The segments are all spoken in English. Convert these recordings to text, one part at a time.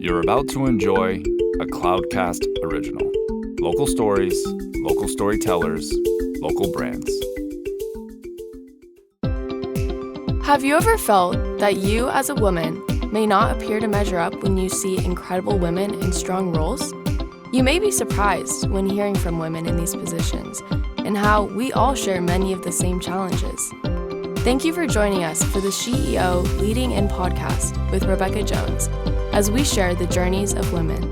You're about to enjoy a Cloudcast original. Local stories, local storytellers, local brands. Have you ever felt that you as a woman may not appear to measure up when you see incredible women in strong roles? You may be surprised when hearing from women in these positions and how we all share many of the same challenges. Thank you for joining us for the CEO Leading In podcast with Rebecca Jones as we share the journeys of women.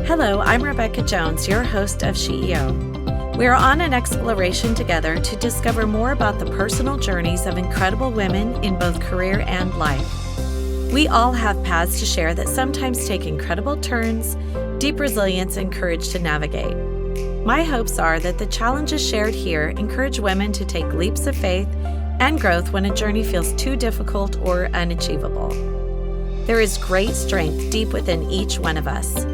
Hello, I'm Rebecca Jones, your host of CEO. We are on an exploration together to discover more about the personal journeys of incredible women in both career and life. We all have paths to share that sometimes take incredible turns, deep resilience, and courage to navigate. My hopes are that the challenges shared here encourage women to take leaps of faith and growth when a journey feels too difficult or unachievable. There is great strength deep within each one of us.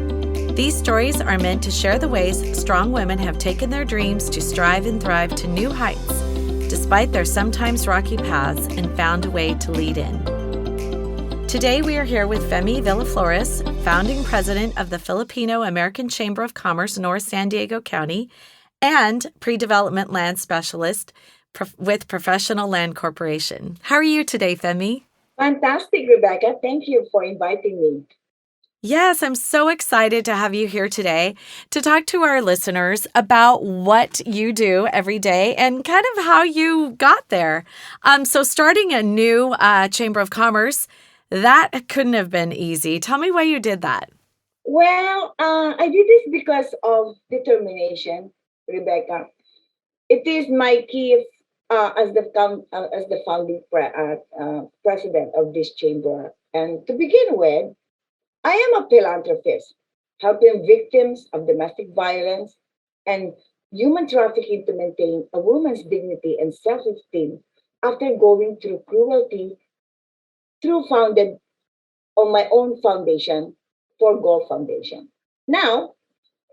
These stories are meant to share the ways strong women have taken their dreams to strive and thrive to new heights, despite their sometimes rocky paths, and found a way to lead in. Today we are here with Femie Villaflores, founding president of the Filipino-American Chamber of Commerce, North San Diego County, and pre-development land specialist with Professional Land Corporation. How are you today, Femie? Fantastic, Rebecca. Thank you for inviting me. Yes, I'm so excited to have you here today to talk to our listeners about what you do every day and kind of how you got there. So starting a new Chamber of Commerce, that couldn't have been easy. Tell me why you did that. Well, I did this because of determination, Rebecca. It is my key as the founding president of this chamber. And to begin with, I am a philanthropist, helping victims of domestic violence and human trafficking to maintain a woman's dignity and self-esteem after going through cruelty through founded on my own foundation, For Goal Foundation. Now,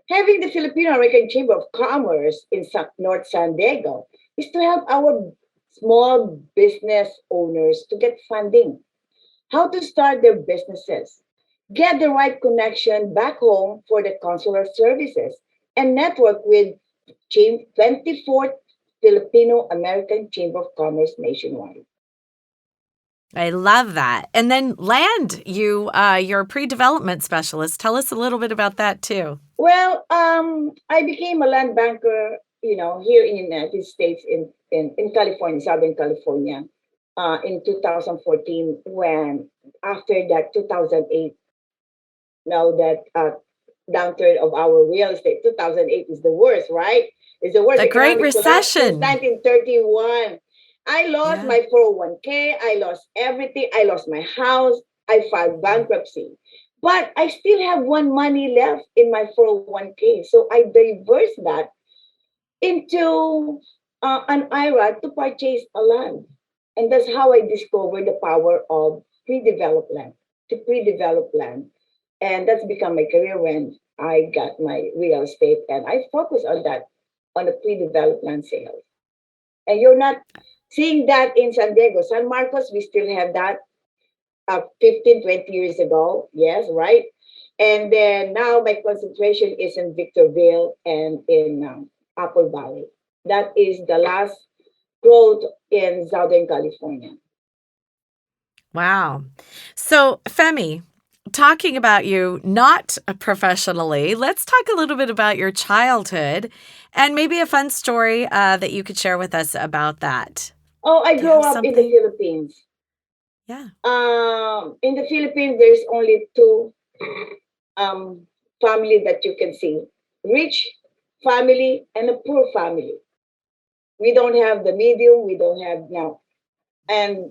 having the Filipino-American Chamber of Commerce in North San Diego is to help our small business owners to get funding, how to start their businesses, get the right connection back home for the consular services, and network with 24th Filipino-American Chamber of Commerce nationwide. I love that. And then land, you're a pre-development specialist. Tell us a little bit about that too. Well, I became a land banker, here in the United States in California, Southern California, in 2014, when after that 2008, now that downturn of our real estate, 2008 is the worst, right? It's the worst The Great economic collapse since Recession. 1931. I lost my 401k. I lost everything. I lost my house. I filed bankruptcy. But I still have one money left in my 401k. So I diverse that into an IRA to purchase a land. And that's how I discovered the power of pre-developed land, to pre-develop land. And that's become my career when I got my real estate. And I focus on that, on the pre-developed land sales. And you're not seeing that in San Diego. San Marcos, we still have that 15, 20 years ago. Yes, right? And then now my concentration is in Victorville and in Apple Valley. That is the last growth in Southern California. Wow. So, Femie, talking about you not professionally, let's talk a little bit about your childhood and maybe a fun story that you could share with us about that. Oh, I Do you grew have up in the something? Philippines. Yeah. In the Philippines, there's only two family that you can see: rich family and a poor family. We don't have the medium. We don't have now, and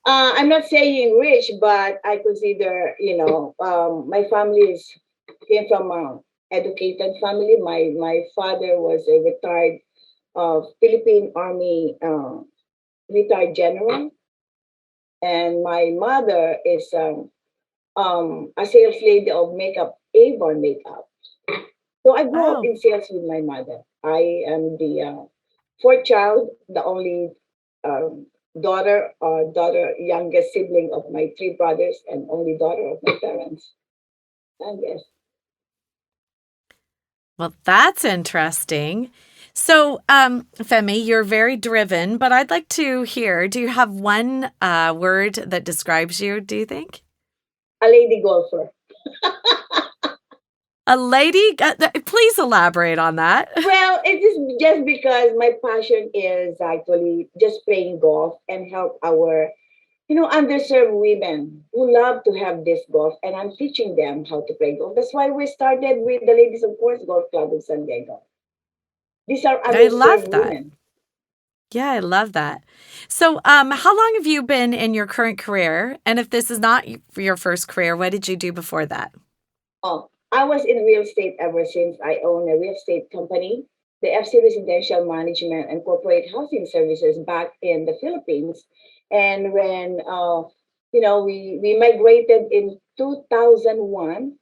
I'm not saying rich, but I consider my family came from a educated family. My father was a retired Philippine Army retired general, and my mother is a sales lady of makeup, Avon makeup. So I grew up Wow. in sales with my mother. I am the fourth child, the only youngest sibling of my three brothers, and only daughter of my parents. I guess. Well, that's interesting. So, Femi, you're very driven, but I'd like to hear, do you have one word that describes you, do you think? A lady golfer. A lady? Please elaborate on that. Well, it is just because my passion is actually just playing golf and help our, underserved women who love to have this golf, and I'm teaching them how to play golf. That's why we started with the Ladies of Course Golf Club in San Diego. These are I love underserved that. women. Yeah, I love that. So, how long have you been in your current career? And if this is not your first career, what did you do before that? Oh, I was in real estate ever since. I own a real estate company, the FC Residential Management and Corporate Housing Services back in the Philippines. And when we migrated in 2001,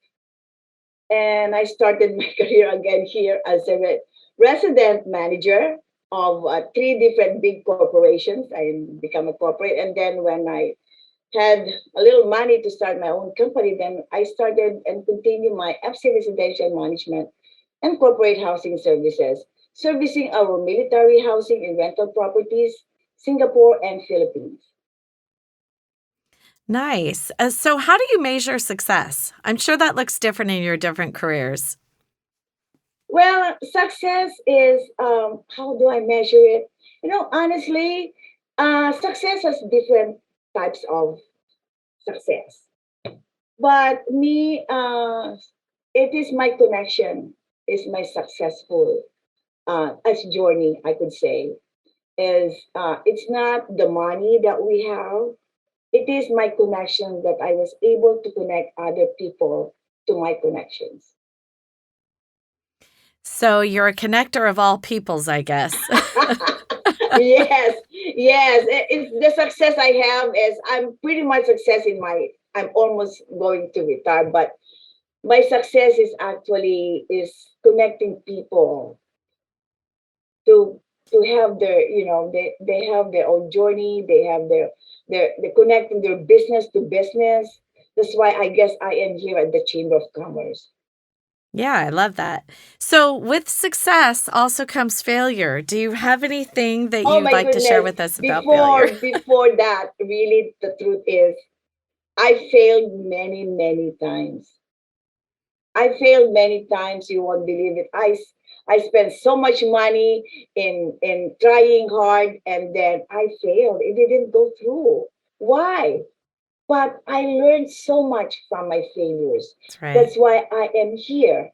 and I started my career again here as a resident manager of three different big corporations. I become a corporate, and then when I had a little money to start my own company, then I started and continue my FC Residential Management and Corporate Housing Services, servicing our military housing and rental properties, Singapore and Philippines. Nice. So, how do you measure success? I'm sure that looks different in your different careers. Well, success is, how do I measure it? Honestly, success has different types of success. But me, it is my connection, is my successful as journey, I could say. Is it's not the money that we have. It is my connection that I was able to connect other people to my connections. So, you're a connector of all peoples, I guess. Yes, yes. It's the success I have is I'm pretty much success in my. I'm almost going to retire, but my success is actually is connecting people to have their they have their own journey. They have they're connecting their business to business. That's why I guess I am here at the Chamber of Commerce. Yeah, I love that. So, with success also comes failure. Do you have anything that Oh you'd my like to share goodness! with us about failure? Before that, really, the truth is, I failed many times. I failed many times. You won't believe it. I spent so much money in trying hard, and then I failed. It didn't go through. Why? But I learned so much from my failures. That's right. That's why I am here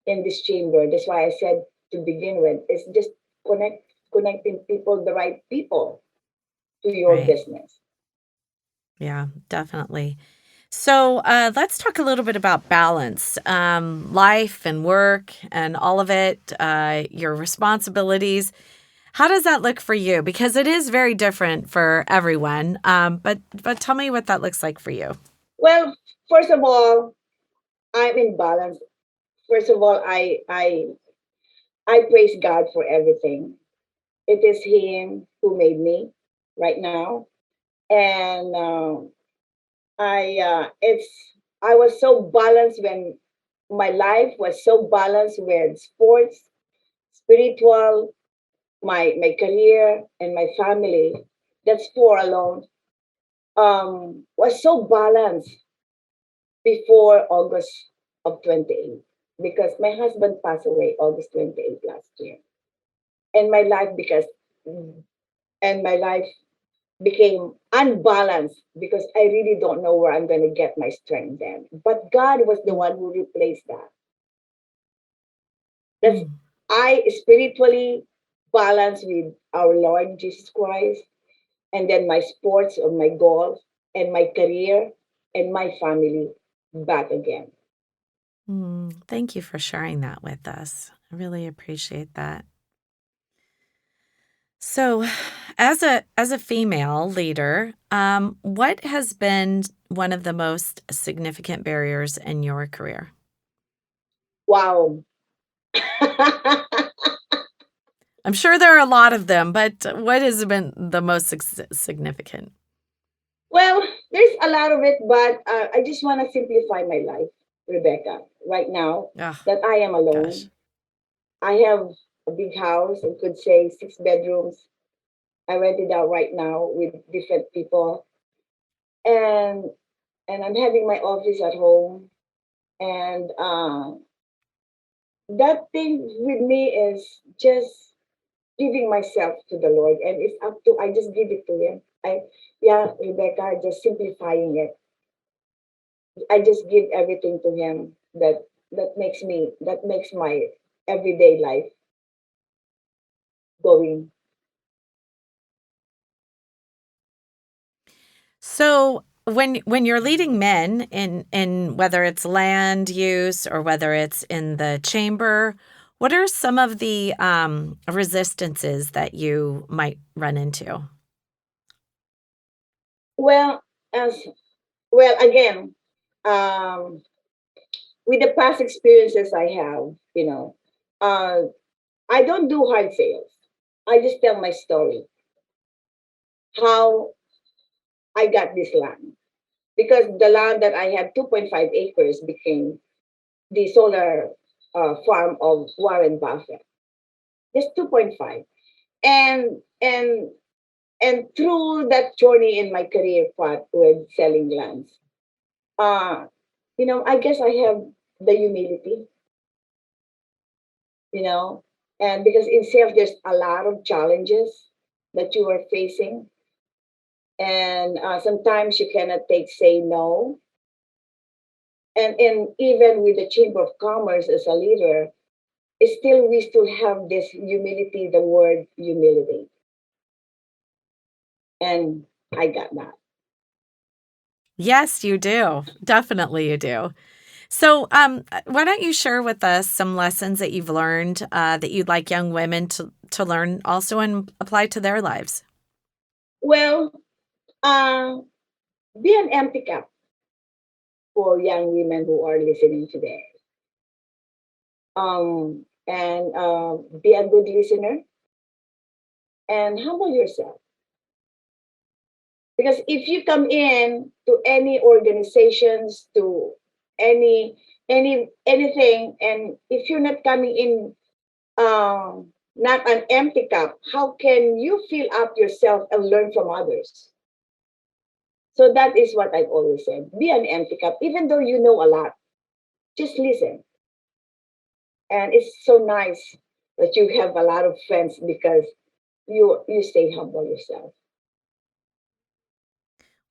in this chamber. That's why I said to begin with, it's just connecting people, the right people, to your Right. business. Yeah, definitely. So, let's talk a little bit about balance, life and work and all of it, your responsibilities. How does that look for you? Because it is very different for everyone. But tell me what that looks like for you. Well, first of all, I'm in balance. First of all, I praise God for everything. It is Him who made me right now, and I was so balanced when my life was so balanced with sports, spiritual, my career, and my family. That's four alone. Was so balanced before August of 28 because my husband passed away August 28 last year, and my life because and my life became unbalanced because I really don't know where I'm going to get my strength then. But God was the one who replaced that. That's Mm. I spiritually balanced with our Lord Jesus Christ, and then my sports or my golf and my career and my family back again. Thank you for sharing that with us. I really appreciate that. So, as a female leader, what has been one of the most significant barriers in your career? Wow. I'm sure there are a lot of them, but what has been the most significant? Well, there's a lot of it, but I just want to simplify my life, Rebecca. Right now, Oh, that I am gosh. alone, I have a big house. I could say 6 bedrooms. I rent it out right now with different people, and I'm having my office at home. And that thing with me is just giving myself to the Lord, and it's up to I just give it to Him. Yeah, Rebecca, just simplifying it. I just give everything to Him. That makes my everyday life going. So when you're leading men in whether it's land use or whether it's in the chamber, what are some of the resistances that you might run into? Well, as well again, um, with the past experiences I have, uh, I don't do hard sales. I just tell my story, how I got this land. Because the land that I have, 2.5 acres, became the solar farm of Warren Buffett. Just 2.5. And and and through that journey in my career path with selling lands, uh, I guess I have the humility, you know, and because in sales there's a lot of challenges that you are facing, and sometimes you cannot say no. And even with the Chamber of Commerce as a leader, we still have this humility, the word humility, and I got that. Yes, you do. Definitely you do. So, why don't you share with us some lessons that you've learned that you'd like young women to learn also and apply to their lives? Well, uh, be an empty cup for young women who are listening today. And be a good listener and humble yourself. Because if you come in to any organizations, to anything, and if you're not coming in, not an empty cup, how can you fill up yourself and learn from others? So that is what I've always said. Be an empty cup, even though you know a lot. Just listen. And it's so nice that you have a lot of friends because you stay humble yourself.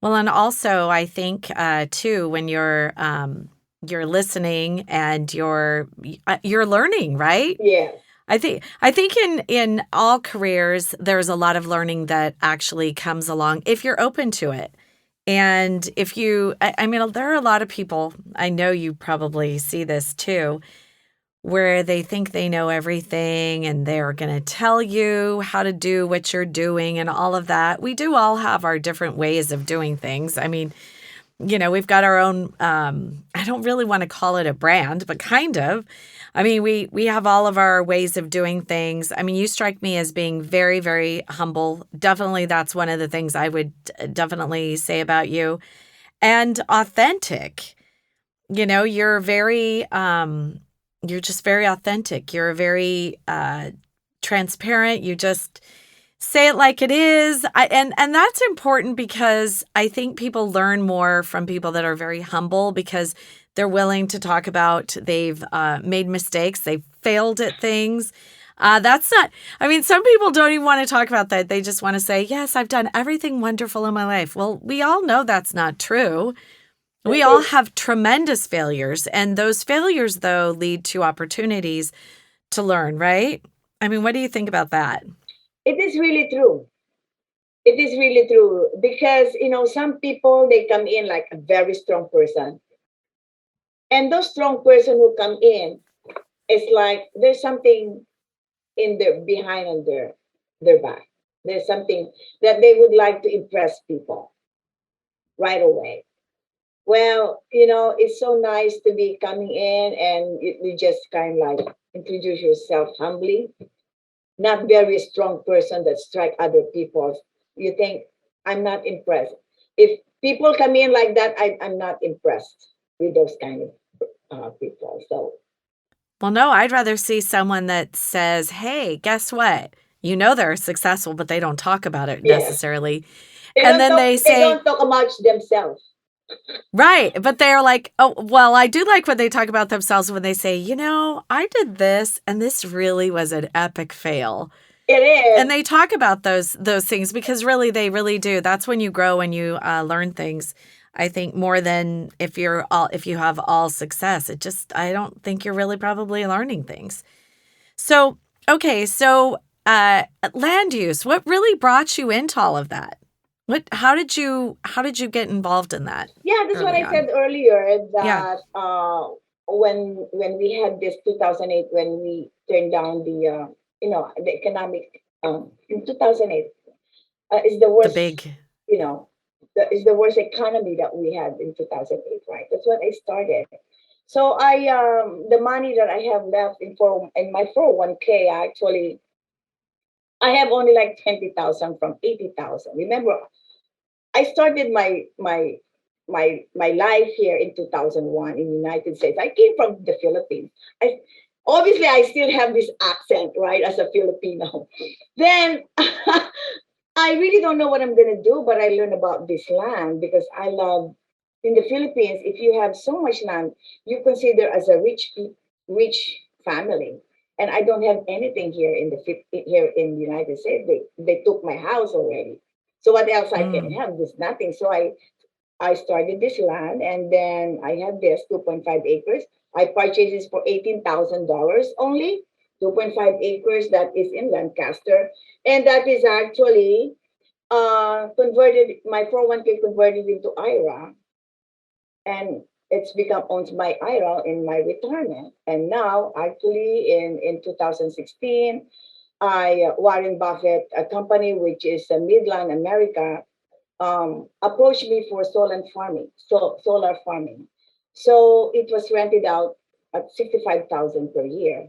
Well, and also I think too when you're listening and you're learning, right? Yes. I think in all careers there's a lot of learning that actually comes along if you're open to it. And if I mean, there are a lot of people, I know you probably see this too, where they think they know everything and they're going to tell you how to do what you're doing and all of that. We do all have our different ways of doing things. I mean, we've got our own, I don't really want to call it a brand, but kind of. I mean, we have all of our ways of doing things. I mean, you strike me as being very, very humble. Definitely, that's one of the things I would definitely say about you. And authentic. You're just very authentic. You're very transparent. You just say it like it is. And that's important because I think people learn more from people that are very humble because they're willing to talk about they've made mistakes, they've failed at things. That's not, I mean, some people don't even want to talk about that. They just want to say, yes, I've done everything wonderful in my life. Well, we all know that's not true. We all have tremendous failures, and those failures, though, lead to opportunities to learn, right? I mean, what do you think about that? It is really true. It is really true because some people they come in like a very strong person, and those strong person who come in, it's like there's something in their behind on their back. There's something that they would like to impress people right away. Well, it's so nice to be coming in and you just kind of like introduce yourself humbly not very strong person that strike other people. You think I'm not impressed. If people come in like that, I'm not impressed with those kind of people. So Well, no, I'd rather see someone that says, hey, guess what? You know they're successful, but they don't talk about it yes, necessarily. And then they they say, don't talk about themselves. right. But they're like, oh, well, I do like when they talk about themselves when they say, I did this and this really was an epic fail. It And is. they talk about those things because really, they really do. That's when you grow and you learn things. I think more than if you have all success. I don't think you're really probably learning things. So, okay, so land use. What really brought you into all of that? How did you get involved in that Yeah, that's what early I on? said earlier Yeah, that when we had this 2008 when we turned down the the economic in 2008 is the the worst big. you know is the worst economy that we had in 2008, right? That's when I started. So I the money that I have left in my 401k actually I have only like 20,000 from 80,000. Remember, I started my life here in 2001 in the United States. I came from the Philippines. I obviously I still have this accent, right, as a Filipino. Then I really don't know what I'm gonna do, but I learned about this land because I love in the Philippines. If you have so much land, you consider as a rich family. And I don't have anything here here in the United States. They took my house already. So what else I can Mm. have? There's nothing. So I started this land, and then I had this 2.5 acres. I purchased this for $18,000 only. 2.5 acres that is in Lancaster, and that is actually converted. My 401k converted into IRA, and it's become owned by IRA in my retirement. And now, actually, in 2016, Warren Buffett, a company which is Midland America, approached me for solar farming. So it was rented out at 65,000 per year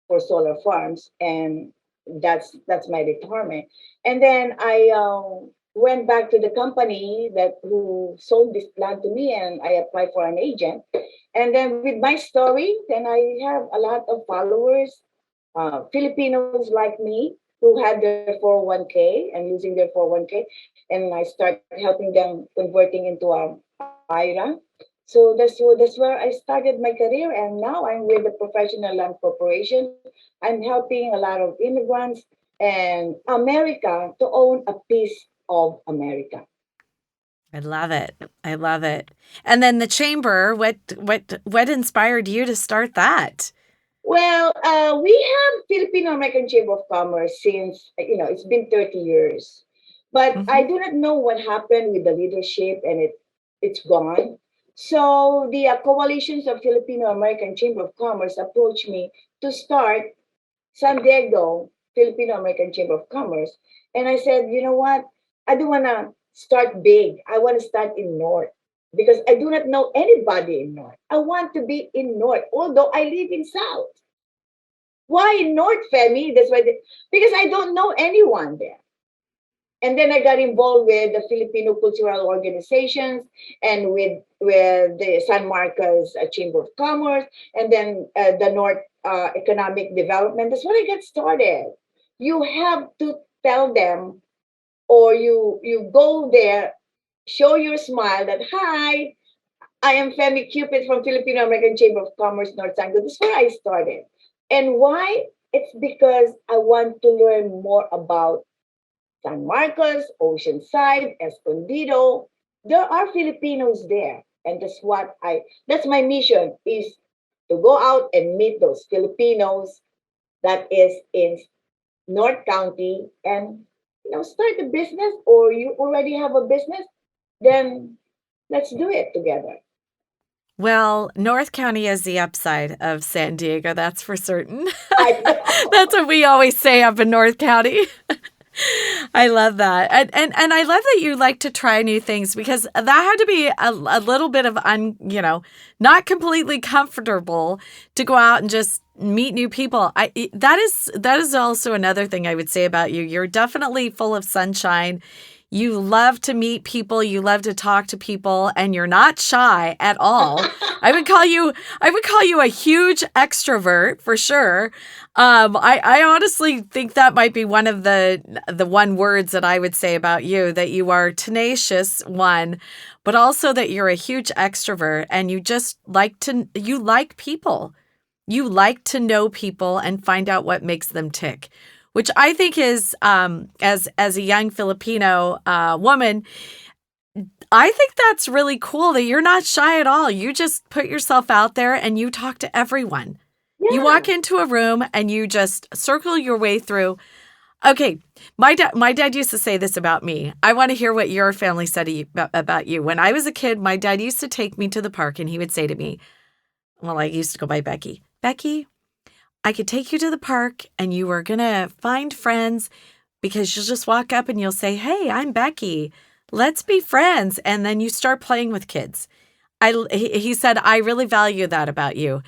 for solar farms, and that's my retirement. And then I went back to the company that who sold this land to me, and I applied for an agent. And then with my story, then I have a lot of followers, Filipinos like me who had their 401k and using their 401k, and I started helping them converting into IRA. So that's where I started my career, and now I'm with the Professional Land Corporation. I'm helping a lot of immigrants and America to own a piece of America. I love it. I love it. And then the chamber, what inspired you to start that? Well, we have Filipino-American Chamber of Commerce since it's been 30 years, but I Hmm. do not know what happened with the leadership, and it's gone. So the coalitions of Filipino-American Chamber of Commerce approached me to start San Diego Filipino-American Chamber of Commerce, and I said, you know what? I don't want to start big. I want to start in North because I do not know anybody in North. I want to be in North, although I live in South. Why in North, Femi? Because I don't know anyone there. And then I got involved with the Filipino cultural organizations and with the San Marcos Chamber of Commerce, and then the North Economic Development. That's when I got started. You have to tell them, or you go there, show your smile that hi, I am Femi Cupid from Filipino American Chamber of Commerce North Sango. This is where I started. And why? It's because I want to learn more about San Marcos, Oceanside, Escondido. There are Filipinos there. And that's my mission is to go out and meet those Filipinos that is in North County and start a business, or you already have a business, then let's do it together. Well, North County is the upside of San Diego, that's for certain. I know. That's what we always say up in North County. I love that. And I love that you like to try new things because that had to be a little bit of not completely comfortable to go out and just meet new people. That is also another thing I would say about you. You're definitely full of sunshine. You love to meet people, you love to talk to people, and you're not shy at all. I would call you a huge extrovert for sure. I honestly think that might be one of the one words that I would say about you, that you are tenacious, one, but also that you're a huge extrovert and you just like people. You like to know people and find out what makes them tick, which I think is, as a young Filipino woman, I think that's really cool that you're not shy at all. You just put yourself out there and you talk to everyone. Yeah. You walk into a room and you just circle your way through. Okay, my dad used to say this about me. I want to hear what your family said about you. When I was a kid, my dad used to take me to the park and he would say to me, well, I used to go by Becky. Becky, I could take you to the park and you were going to find friends because you'll just walk up and you'll say, hey, I'm Becky. Let's be friends. And then you start playing with kids. He said, I really value that about you.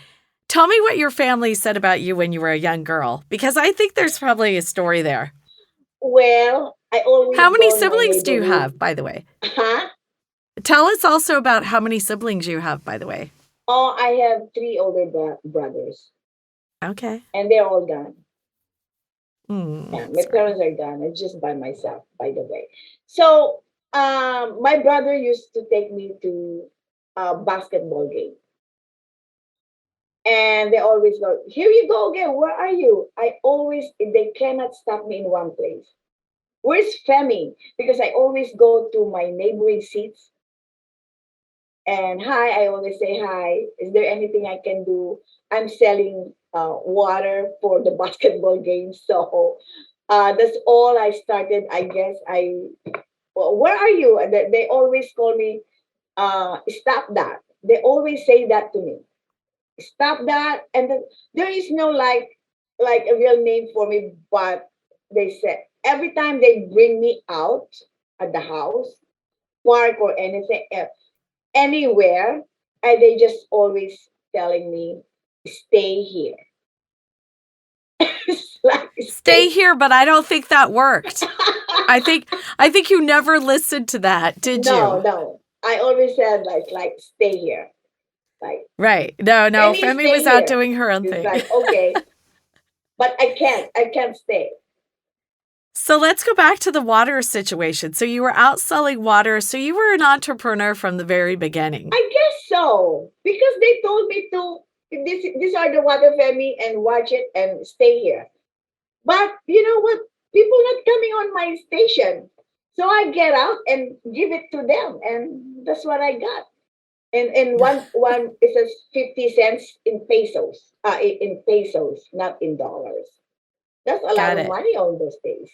Tell me what your family said about you when you were a young girl, because I think there's probably a story there. Well, I always How many go in my siblings do you neighborhood. have, by the way? Huh? Tell us also about how many siblings you have, by the way. Oh, I have three older brothers, Okay. and they're all gone. Yeah, my Sorry. parents are gone. I'm just by myself, by the way. So, my brother used to take me to a basketball game, and they always go, "Here you go again. Where are you?" They cannot stop me in one place. Where's Femi? Because I always go to my neighboring seats and hi. I always say hi. Is there anything I can do? I'm selling water for the basketball game, so that's all I started. I guess well, where are you? And they always call me. Stop that. They always say that to me. Stop that. And then, there is no like a real name for me, but they said every time they bring me out at the house, park or anything, anywhere, and they just always telling me, stay here. It's like Stay here, but I don't think that worked. I think you never listened to that, did No, you? no. I always said like stay here. Like Right. No, Femi, Femi stay was out here. doing her own It's thing. like okay, but I can't stay. So let's go back to the water situation. So you were out selling water. So you were an entrepreneur from the very beginning. I guess so because they told me to these are the water Femi and watch it and stay here. But you know what? People not coming on my station. So I get out and give it to them. And that's what I got. And one it says 50 cents in pesos. In pesos, not in dollars. That's a lot Got of it. money on those days.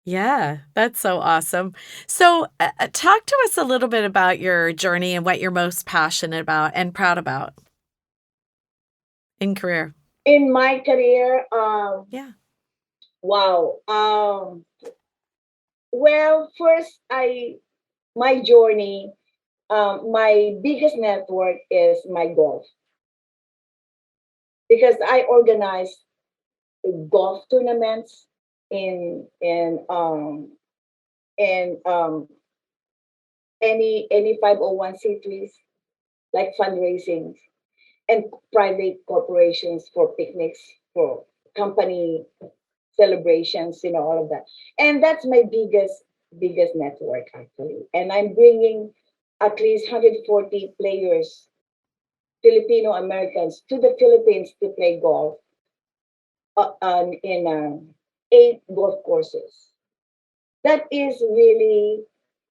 Yeah, that's so awesome. So talk to us a little bit about your journey and what you're most passionate about and proud about in career. In my career, Yeah. wow. Well, first my journey, my biggest network is my golf because I organize golf tournaments in in um in any 501c3s like fundraising and private corporations for picnics for company celebrations, all of that. And that's my biggest network actually. And I'm bringing at least 140 players, Filipino-Americans, to the Philippines to play golf in 8 golf courses. That is really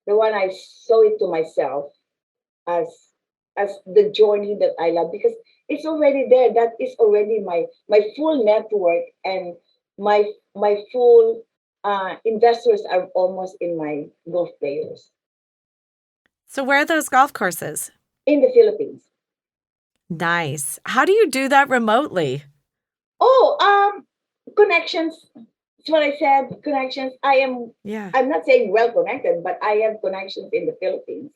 the one I saw it to myself as the journey that I love because it's already there. That is already my full network and my full investors are almost in my golf players So where are those golf courses? in the Philippines. Nice. How do you do that remotely? Oh, connections what I said. Connections. Yeah. I'm not saying well connected, but I have connections in the Philippines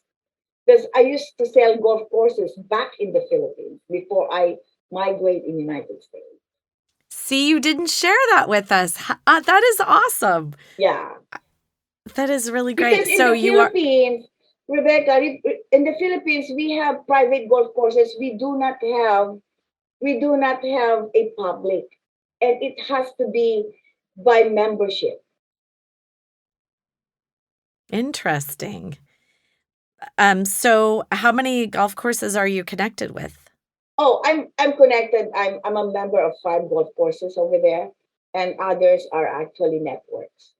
because I used to sell golf courses back in the Philippines before I migrate in the United States. See, you didn't share that with us. That is awesome. Yeah, That is really because great. in So the you are, Philippines, Rebecca, in the Philippines, we have private golf courses. We do not have a public, and it has to be by membership. interesting. So how many golf courses are you connected with? Oh, I'm connected. I'm a member of 5 golf courses over there, and others are actually networks.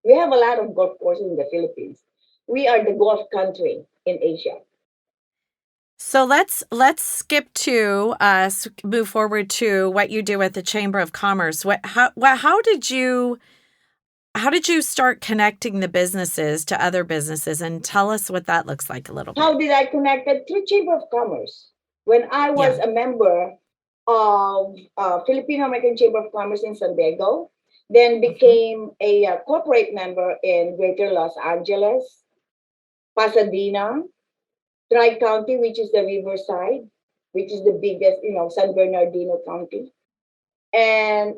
We have a lot of golf courses in the Philippines. We are the golf country in Asia. So let's skip to move forward to what you do at the Chamber of Commerce. How did you start connecting the businesses to other businesses, and tell us what that looks like a little bit? How did I connect it? Through Chamber of Commerce. When I was Yeah. a member of Filipino-American Chamber of Commerce in San Diego, then Mhm. became a corporate member in Greater Los Angeles, Pasadena, Tri-County, which is the Riverside, which is the biggest, San Bernardino County, and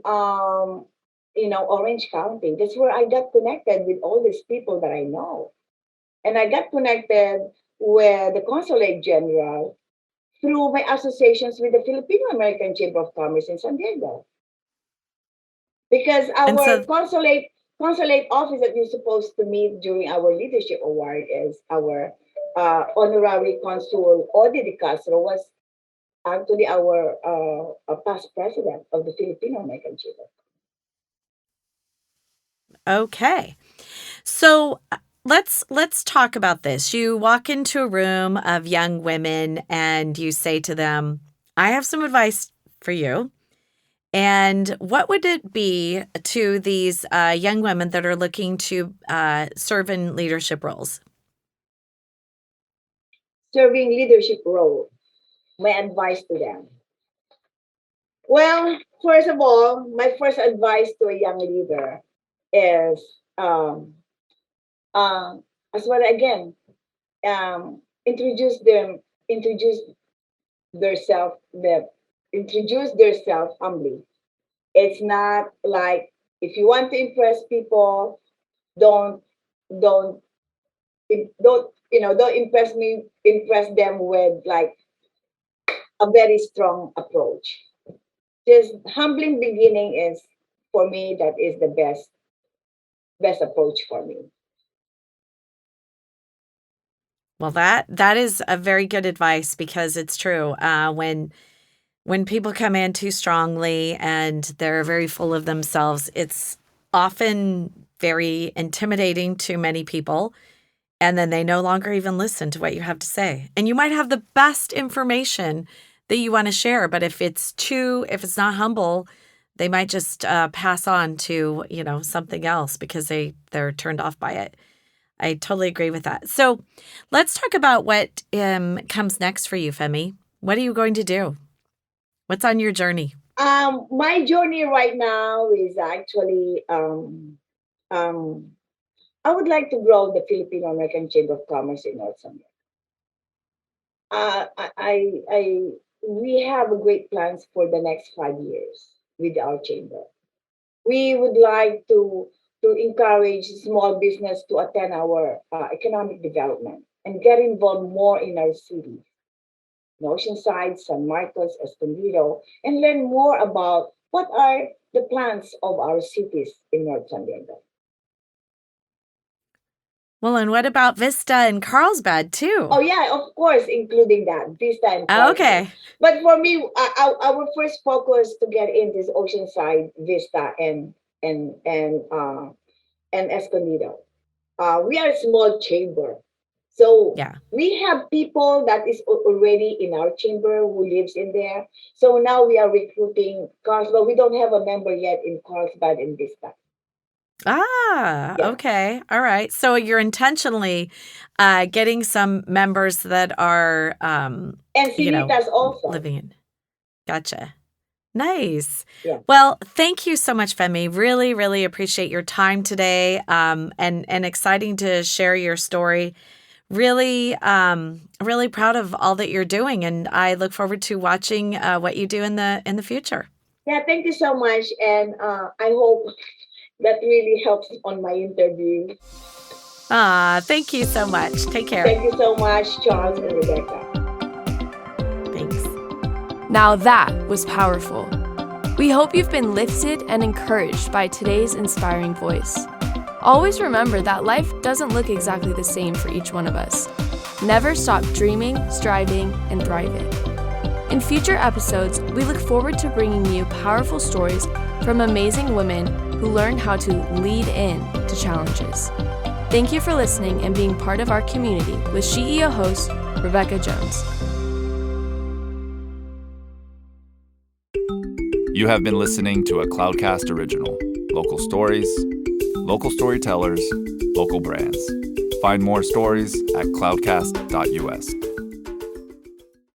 Orange County. That's where I got connected with all these people that I know. And I got connected with the Consulate General through my associations with the Filipino-American Chamber of Commerce in San Diego. Because And our so consulate office that you're supposed to meet during our leadership award is our honorary consul Odi de Castro was actually our past president of the Filipino-American Chamber. okay. So let's talk about this. You walk into a room of young women and you say to them, "I have some advice for you." And what would it be to these young women that are looking to serve in leadership roles? Serving leadership role, my advice to them. Well, first of all, my first advice to a young leader is uh, as well again, introduce themselves, them, introduce themselves humbly. It's not like if you want to impress people, don't don't don't impress them with like a very strong approach. Just humbling beginning is for me that is the best approach for me. Well, that is a very good advice because it's true. When people come in too strongly and they're very full of themselves, it's often very intimidating to many people. And then they no longer even listen to what you have to say. And you might have the best information that you want to share, but if it's not humble, they might just pass on to, something else because they're turned off by it. I totally agree with that. So let's talk about what comes next for you, Femi. What are you going to do? What's on your journey? My journey right now is actually um, I would like to grow the Filipino American Chamber of Commerce in North America. I we have great plans for the next 5 years with our chamber. We would like to encourage small business to attend our economic development and get involved more in our city, in Oceanside, San Marcos, Escondido, and learn more about what are the plans of our cities in North San Diego. Well, and what about Vista and Carlsbad too? Oh yeah, of course, including that Vista and Oh, Carlsbad. okay. But for me, our first focus to get in is Oceanside, Vista, and Escondido. We are a small chamber, so Yeah. we have people that is already in our chamber who lives in there. So now we are recruiting Carlsbad. We don't have a member yet in Carlsbad and Vista. Ah, Yeah, okay. All right. So you're intentionally getting some members that are, and Cinitas also. living in. Gotcha. Nice. Yeah. Well, thank you so much, Femi. Really, really appreciate your time today, and exciting to share your story. Really, really proud of all that you're doing, and I look forward to watching what you do in the future. Yeah, thank you so much. And I hope that really helps on my interview. Thank you so much. Take care. Thank you so much, Charles and Rebecca. Thanks. Now that was powerful. We hope you've been lifted and encouraged by today's inspiring voice. Always remember that life doesn't look exactly the same for each one of us. Never stop dreaming, striving, and thriving. In future episodes, we look forward to bringing you powerful stories from amazing women who learn how to lead in to challenges. Thank you for listening and being part of our community with CEO host Rebecca Jones. You have been listening to a Cloudcast original. Local stories, local storytellers, local brands. Find more stories at cloudcast.us.